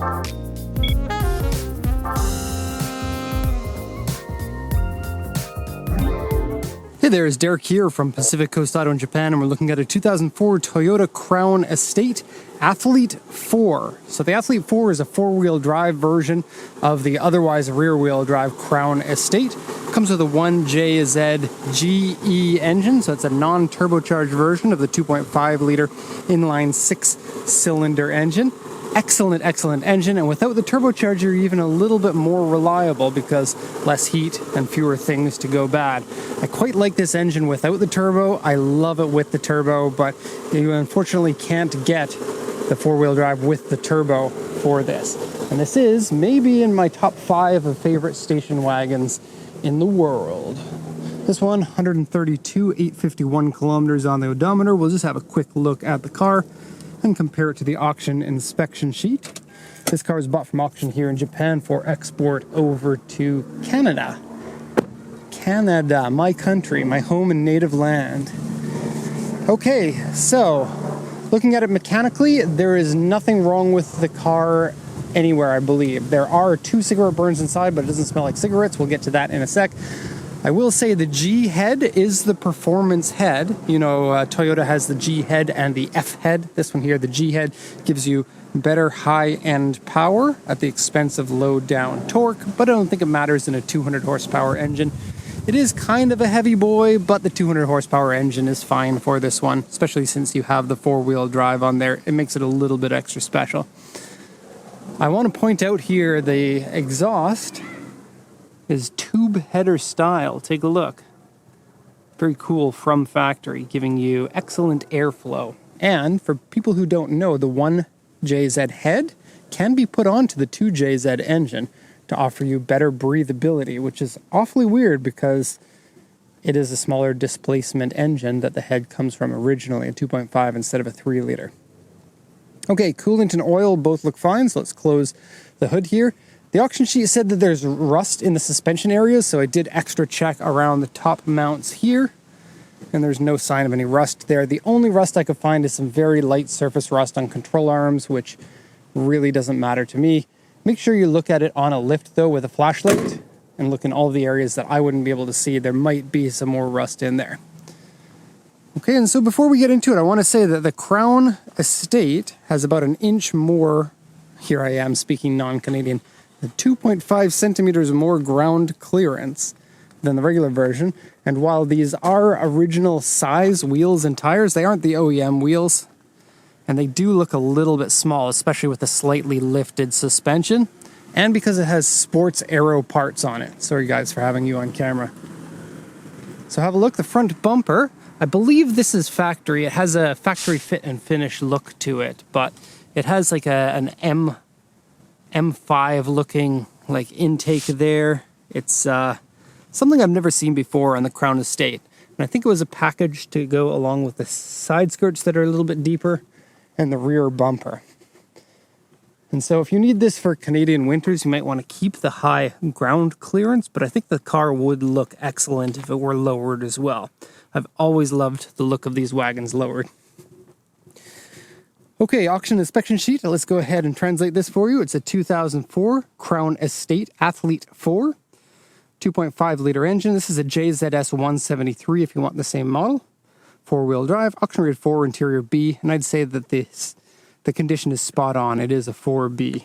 Hey there, it's Derek here from Pacific Coast Auto in Japan, and we're looking at a 2004 Toyota Crown Estate Athlete 4. So the Athlete 4 is a four-wheel drive version of the otherwise rear-wheel drive Crown Estate. It comes with a 1JZ GE engine, so it's a non-turbocharged version of the 2.5-liter inline six-cylinder engine. Excellent engine, and without the turbocharger, even a little bit more reliable because less heat and fewer things to go bad. I quite like this engine without the turbo. I love it with the turbo, but you unfortunately can't get the four-wheel drive with the turbo for this. And this is maybe in my top 5 of favorite station wagons in the world. This one, 132,851 kilometers on the odometer. We'll just have a quick look at the car and compare it to the auction inspection sheet. This car is bought from auction here in Japan for export over to Canada. Canada, my country, my home and native land. Okay, so looking at it mechanically, there is nothing wrong with the car anywhere, I believe. There are 2 cigarette burns inside, but it doesn't smell like cigarettes. We'll get to that in a sec. I will say the G head is the performance head. You know, Toyota has the G head and the F head. This one here, the G head, gives you better high-end power at the expense of low-down torque, but I don't think it matters in a 200 horsepower engine. It is kind of a heavy boy, but the 200 horsepower engine is fine for this one, especially since you have the four-wheel drive on there. It makes it a little bit extra special. I want to point out here the exhaust is tube header style. Take a look. Very cool from factory, giving you excellent airflow. And for people who don't know, the 1JZ head can be put onto the 2JZ engine to offer you better breathability, which is awfully weird because it is a smaller displacement engine that the head comes from originally, a 2.5 instead of a 3-liter. Okay, coolant and oil both look fine, so let's close the hood here. The auction sheet said that there's rust in the suspension areas, so I did extra check around the top mounts here, and there's no sign of any rust there. The only rust I could find is some very light surface rust on control arms, which really doesn't matter to me. Make sure you look at it on a lift, though, with a flashlight, and look in all the areas that I wouldn't be able to see. There might be some more rust in there. Okay, and so before we get into it, I want to say that the Crown Estate has about an inch more, here I am speaking non-Canadian, 2.5 centimeters more ground clearance than the regular version. And while these are original size wheels and tires, they aren't the OEM wheels. And they do look a little bit small, especially with the slightly lifted suspension. And because it has sports aero parts on it. Sorry guys for having you on camera. So have a look, the front bumper. I believe this is factory. It has a factory fit and finish look to it, but it has like an M5 looking like intake there. It's something I've never seen before on the Crown Estate. And I think it was a package to go along with the side skirts that are a little bit deeper and the rear bumper. And so if you need this for Canadian winters, you might want to keep the high ground clearance, but I think the car would look excellent if it were lowered as well. I've always loved the look of these wagons lowered. Okay, auction inspection sheet. Let's go ahead and translate this for you. It's a 2004 Crown Estate Athlete 4, 2.5-liter engine. This is a JZS 173 if you want the same model. Four-wheel drive, auction rated 4, interior B, and I'd say that the condition is spot on. It is a 4B.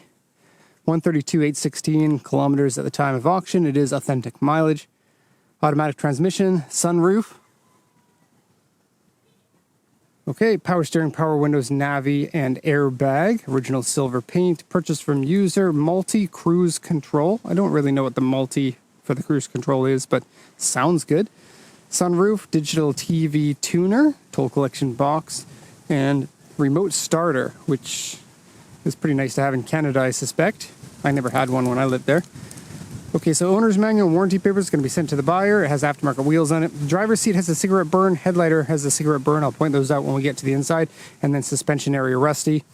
132,816 kilometers at the time of auction. It is authentic mileage. Automatic transmission, sunroof. Okay, power steering, power windows, Navi, and airbag. Original silver paint. Purchased from user. Multi-cruise control. I don't really know what the multi for the cruise control is, but sounds good. Sunroof, digital TV tuner, toll collection box, and remote starter, which is pretty nice to have in Canada, I suspect. I never had one when I lived there. Okay, so owner's manual and warranty papers is going to be sent to the buyer. It has aftermarket wheels on it. The driver's seat has a cigarette burn. Headlighter has a cigarette burn. I'll point those out when we get to the inside. And then suspension area rusty.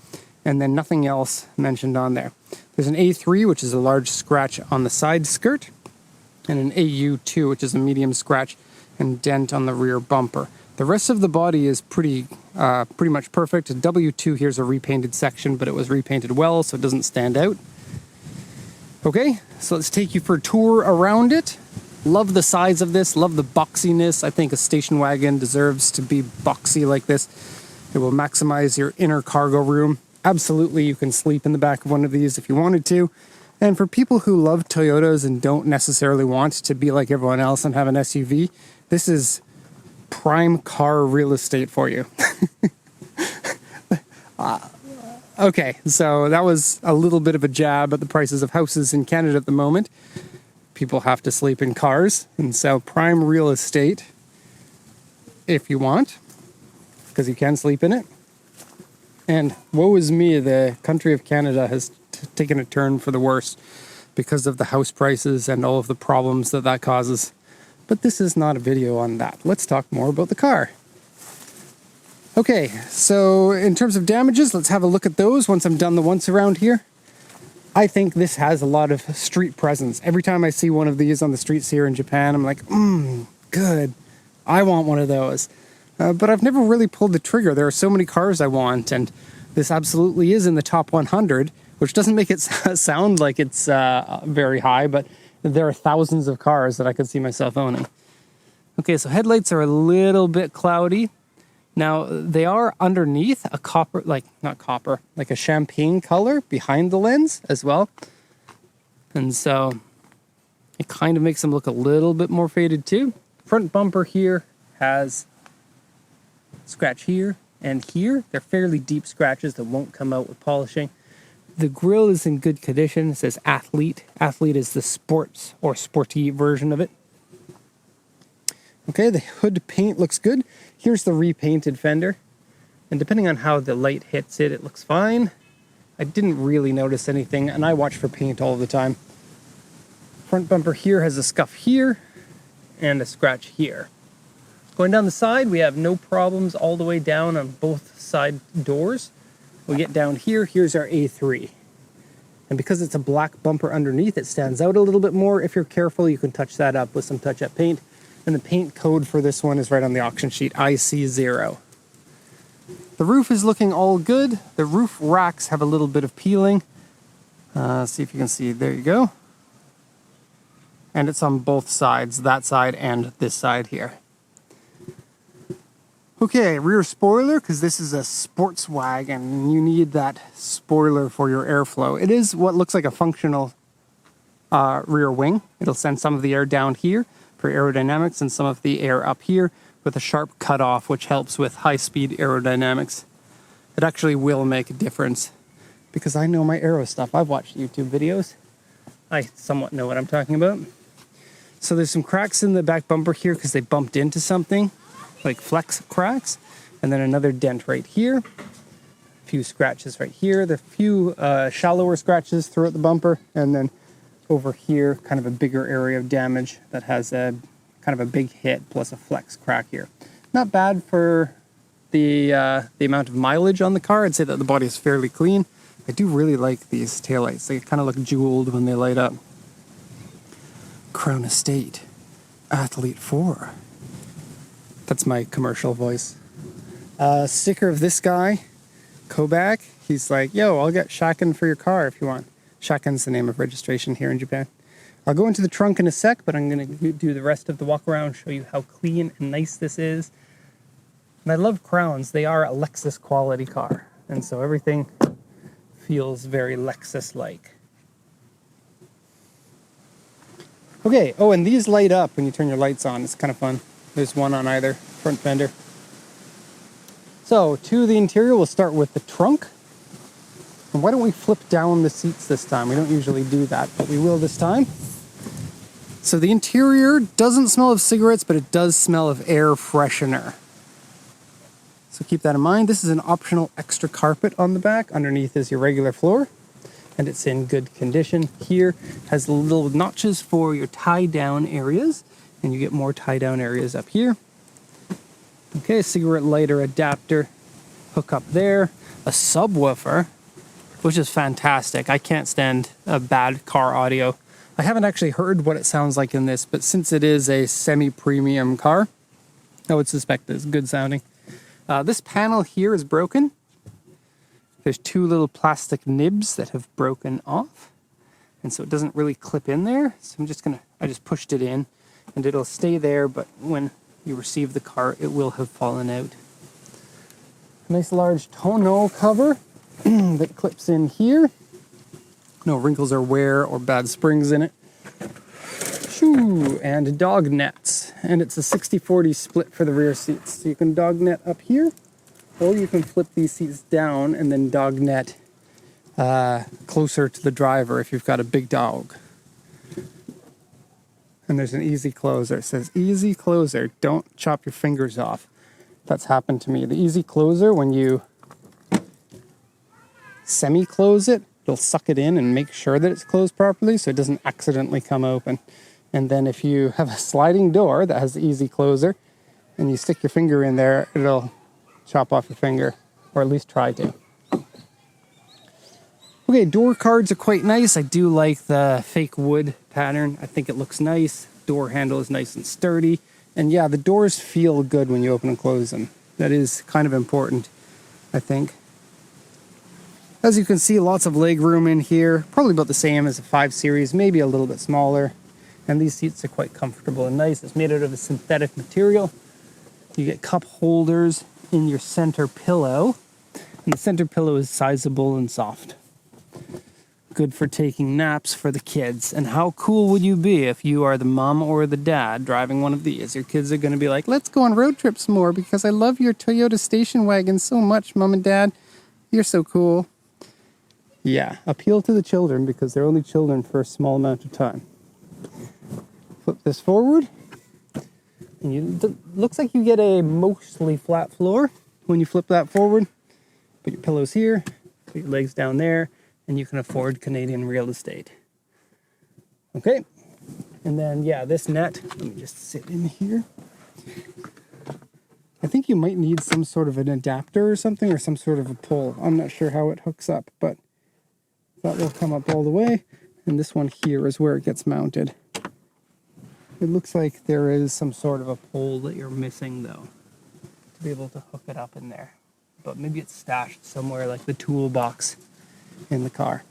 And then nothing else mentioned on there. There's an A3, which is a large scratch on the side skirt. And an AU2, which is a medium scratch and dent on the rear bumper. The rest of the body is pretty much perfect. W2 here's a repainted section, but it was repainted well, so it doesn't stand out. Okay, so let's take you for a tour around it. Love the size of this, love the boxiness. I think a station wagon deserves to be boxy like this. It will maximize your inner cargo room. Absolutely, you can sleep in the back of one of these if you wanted to. And for people who love Toyotas and don't necessarily want to be like everyone else and have an SUV, this is prime car real estate for you. Okay, so that was a little bit of a jab at the prices of houses in Canada at the moment. People have to sleep in cars, and so prime real estate if you want, because you can sleep in it. And woe is me, the country of Canada has taken a turn for the worse because of the house prices and all of the problems that causes. But this is not a video on that. Let's talk more about the car. Okay, so in terms of damages, let's have a look at those once I'm done the once around here. I think this has a lot of street presence. Every time I see one of these on the streets here in Japan, I'm like, good. I want one of those. But I've never really pulled the trigger. There are so many cars I want, and this absolutely is in the top 100, which doesn't make it sound like it's very high, but there are thousands of cars that I could see myself owning. Okay, so headlights are a little bit cloudy. Now, they are underneath a copper, like a champagne color behind the lens as well. And so it kind of makes them look a little bit more faded too. Front bumper here has scratch here and here. They're fairly deep scratches that won't come out with polishing. The grille is in good condition. It says Athlete. Athlete is the sports or sporty version of it. Okay, the hood paint looks good. Here's the repainted fender. And depending on how the light hits it, it looks fine. I didn't really notice anything, and I watch for paint all the time. Front bumper here has a scuff here and a scratch here. Going down the side, we have no problems all the way down on both side doors. We get down here, here's our A3. And because it's a black bumper underneath, it stands out a little bit more. If you're careful, you can touch that up with some touch-up paint. And the paint code for this one is right on the auction sheet, IC0. The roof is looking all good. The roof racks have a little bit of peeling. See if you can see, there you go. And it's on both sides, that side and this side here. Okay, rear spoiler, because this is a sports wagon, and you need that spoiler for your airflow. It is what looks like a functional rear wing. It'll send some of the air down here for aerodynamics and some of the air up here with a sharp cutoff, which helps with high-speed aerodynamics. It actually will make a difference because I know my aero stuff. I've watched YouTube videos. I somewhat know what I'm talking about. So there's some cracks in the back bumper here because they bumped into something, like flex cracks, and then another dent right here. A few scratches right here. There are a few shallower scratches throughout the bumper, and then over here, kind of a bigger area of damage that has a kind of a big hit plus a flex crack here. Not bad for the amount of mileage on the car. I'd say that the body is fairly clean. I do really like these taillights. They kind of look jeweled when they light up. Crown Estate, Athlete 4. That's my commercial voice. Sticker of this guy, Kobak. He's like, yo, I'll get Shaken for your car if you want. Shaken's the name of registration here in Japan. I'll go into the trunk in a sec, but I'm going to do the rest of the walk around, show you how clean and nice this is. And I love Crowns. They are a Lexus quality car. And so everything feels very Lexus-like. Okay, oh, and these light up when you turn your lights on. It's kind of fun. There's one on either front fender. So, to the interior, we'll start with the trunk. And why don't we flip down the seats this time? We don't usually do that, but we will this time. So the interior doesn't smell of cigarettes, but it does smell of air freshener. So keep that in mind. This is an optional extra carpet on the back. Underneath is your regular floor, and it's in good condition. Here has little notches for your tie-down areas, and you get more tie-down areas up here. Okay, cigarette lighter adapter hook up there. A subwoofer, which is fantastic. I can't stand a bad car audio. I haven't actually heard what it sounds like in this, but since it is a semi-premium car, I would suspect it's good sounding. This panel here is broken. There's two little plastic nibs that have broken off, and so it doesn't really clip in there. So I just pushed it in, and it'll stay there, but when you receive the car, it will have fallen out. Nice large tonneau cover that clips in here. No wrinkles or wear or bad springs in it. Shoo, and dog nets. And it's a 60-40 split for the rear seats. So you can dog net up here, or you can flip these seats down and then dog net closer to the driver if you've got a big dog. And there's an easy closer. It says easy closer, don't chop your fingers off. That's happened to me. The easy closer, when you semi-close it, it'll suck it in and make sure that it's closed properly so it doesn't accidentally come open. And then if you have a sliding door that has the easy closer and you stick your finger in there, it'll chop off your finger, or at least try to. Okay, door cards are quite nice. I do like the fake wood pattern. I think it looks nice. Door handle is nice and sturdy. And yeah, the doors feel good when you open and close them. That is kind of important, I think. As you can see, lots of leg room in here. Probably about the same as a 5 Series, maybe a little bit smaller. And these seats are quite comfortable and nice. It's made out of a synthetic material. You get cup holders in your center pillow. And the center pillow is sizable and soft. Good for taking naps for the kids. And how cool would you be if you are the mom or the dad driving one of these? Your kids are going to be like, let's go on road trips more because I love your Toyota station wagon so much, Mom and Dad. You're so cool. Yeah, appeal to the children because they're only children for a small amount of time. Flip this forward. And looks like you get a mostly flat floor when you flip that forward. Put your pillows here, put your legs down there, and you can afford Canadian real estate. Okay, and then yeah, this net, let me just sit in here. I think you might need some sort of an adapter or something, or some sort of a pull. I'm not sure how it hooks up, but that will come up all the way. And this one here is where it gets mounted. It looks like there is some sort of a pole that you're missing though, to be able to hook it up in there. But maybe it's stashed somewhere like the toolbox in the car.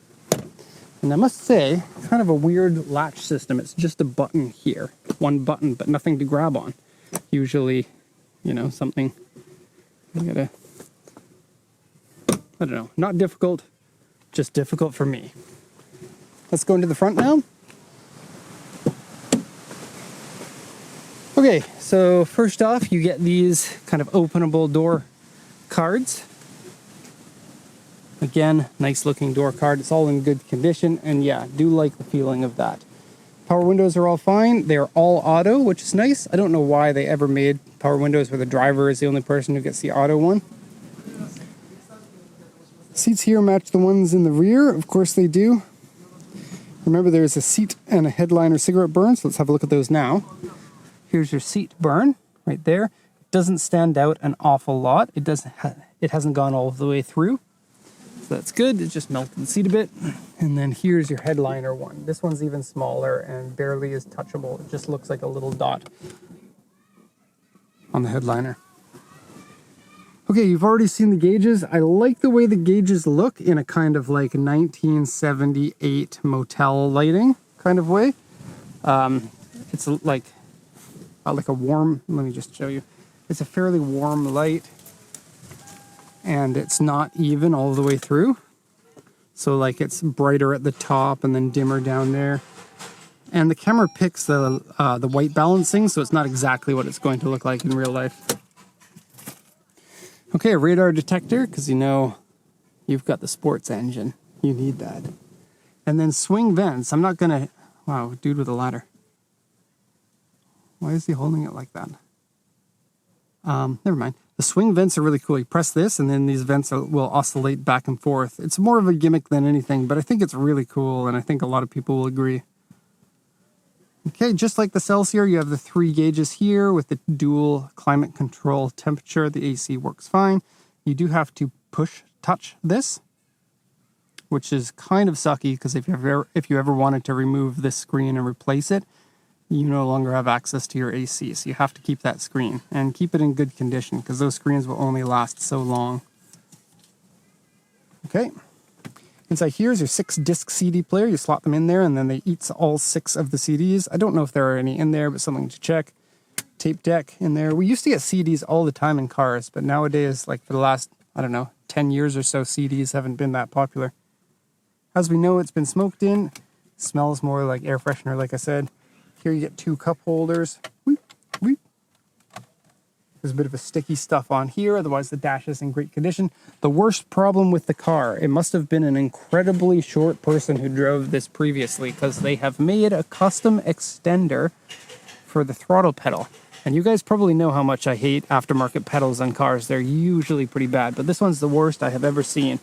And I must say, kind of a weird latch system. It's just a button here, one button, but nothing to grab on. Usually, you know, something, I don't know, not difficult, just difficult for me. Let's go into the front now. Okay, so first off, you get these kind of openable door cards. Again, nice looking door card. It's all in good condition, and yeah, do like the feeling of that. Power windows are all fine. They are all auto, which is nice. I don't know why they ever made power windows where the driver is the only person who gets the auto one. Seats here match the ones in the rear. Of course they do. Remember, there's a seat and a headliner cigarette burn, so let's have a look at those now. Here's your seat burn right there. It doesn't stand out an awful lot. It hasn't gone all the way through. So that's good. It just melted the seat a bit. And then here's your headliner one. This one's even smaller and barely is touchable. It just looks like a little dot on the headliner. Okay, you've already seen the gauges. I like the way the gauges look in a kind of like 1978 motel lighting kind of way. It's like a warm, let me just show you. It's a fairly warm light. And it's not even all the way through. So like it's brighter at the top and then dimmer down there. And the camera picks the white balancing, so it's not exactly what it's going to look like in real life. Okay, a radar detector, because you know you've got the sports engine. You need that. And then swing vents. I'm not gonna, wow, dude with a ladder. Why is he holding it like that? Never mind. The swing vents are really cool. You press this and then these vents will oscillate back and forth. It's more of a gimmick than anything, but I think it's really cool and I think a lot of people will agree. Okay, just like the Celsior, you have the 3 gauges here with the dual climate control temperature. The AC works fine. You do have to touch this, which is kind of sucky because if you ever wanted to remove this screen and replace it, you no longer have access to your AC, so you have to keep that screen and keep it in good condition because those screens will only last so long. Okay, inside here is your 6-disc CD player. You slot them in there and then they eat all 6 of the CDs. I don't know if there are any in there, but something to check. Tape deck in there. We used to get CDs all the time in cars, but nowadays, like for the last, I don't know, 10 years or so, CDs haven't been that popular. As we know, it's been smoked in. It smells more like air freshener, like I said. Here you get 2 cup holders. Weep, weep. There's a bit of a sticky stuff on here, otherwise the dash is in great condition. The worst problem with the car, it must have been an incredibly short person who drove this previously, because they have made a custom extender for the throttle pedal. And you guys probably know how much I hate aftermarket pedals on cars. They're usually pretty bad, but this one's the worst I have ever seen.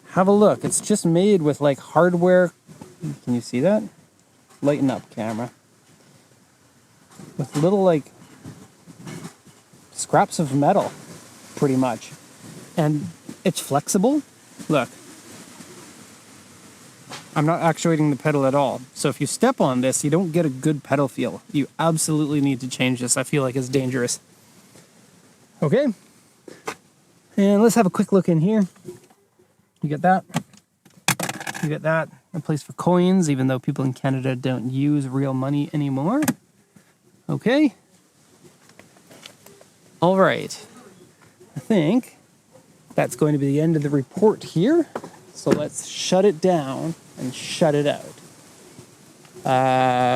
Have a look. It's just made with like hardware. Can you see that? Lighten up, camera. With little like scraps of metal, pretty much. And it's flexible. Look. I'm not actuating the pedal at all. So if you step on this, you don't get a good pedal feel. You absolutely need to change this. I feel like it's dangerous. Okay. And let's have a quick look in here. You get that. You get that. A place for coins, even though people in Canada don't use real money anymore. Okay. All right. I think that's going to be the end of the report here. So let's shut it down and shut it out.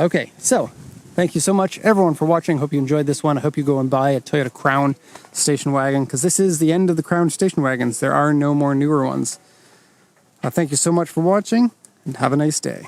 Okay, so thank you so much, everyone, for watching. Hope you enjoyed this one. I hope you go and buy a Toyota Crown station wagon, because this is the end of the Crown station wagons. There are no more newer ones. Thank you so much for watching, and have a nice day.